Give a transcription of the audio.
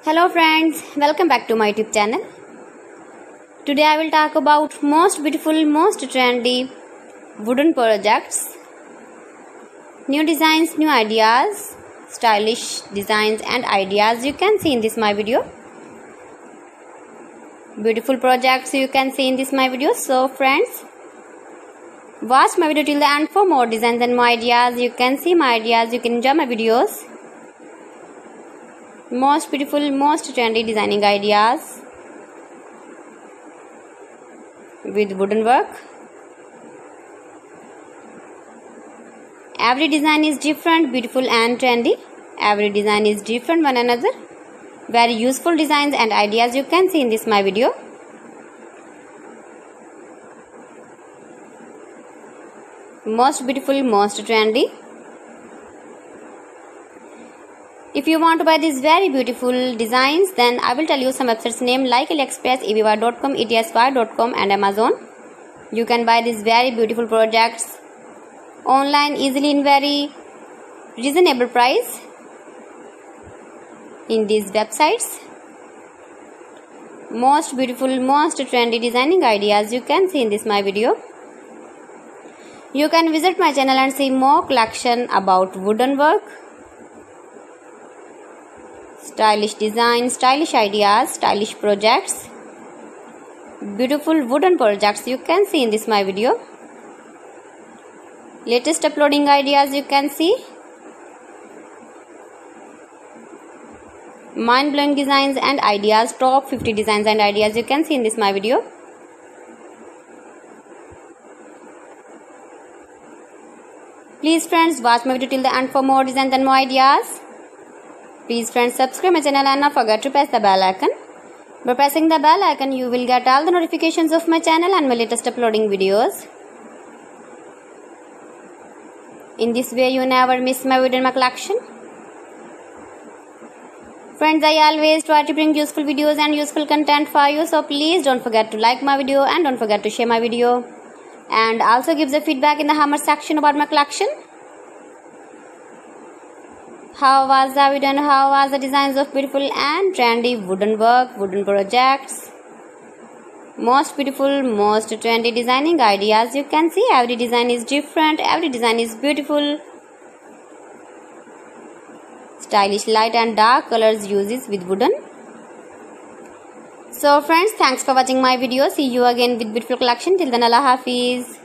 Hello friends, welcome back to my YouTube channel. Today I will talk about most beautiful, most trendy wooden projects, new designs, new ideas, stylish designs and ideas you can see in this my video. Beautiful projects you can see in this my video. So friends, watch my video till the end for more designs and more ideas. You can see my ideas, you can enjoy my videos. Most beautiful, most trendy designing ideas with wooden work. Every design is different, beautiful and trendy. Every design is different one another. Very useful designs and ideas you can see in this my video. Most beautiful, most trendy. If you want to buy these very beautiful designs, then I will tell you some websites name like AliExpress, eBay.com, etsy.com and Amazon. You can buy these very beautiful projects online easily in very reasonable price in these websites. Most beautiful, most trendy designing ideas you can see in this my video. You can visit my channel and see more collection about wooden work, stylish design, stylish ideas, stylish projects, beautiful wooden projects you can see in this my video. Latest uploading ideas you can see. Mind-blowing designs and ideas, top 50 designs and ideas you can see in this my video. Please friends, watch my video till the end for more designs and more ideas. Please friends, subscribe my channel and not forget to press the bell icon. By pressing the bell icon, you will get all the notifications of my channel and my latest uploading videos. In this way, you never miss my video in my collection. Friends, I always try to bring useful videos and useful content for you. So please don't forget to like my video and don't forget to share my video. And also give the feedback in the comment section about my collection. How was the video and how was the designs of beautiful and trendy wooden work, wooden projects. Most beautiful, most trendy designing ideas you can see. Every design is different, every design is beautiful. Stylish light and dark colors uses with wooden. So friends, thanks for watching my video. See you again with beautiful collection. Till then, Allah Hafiz.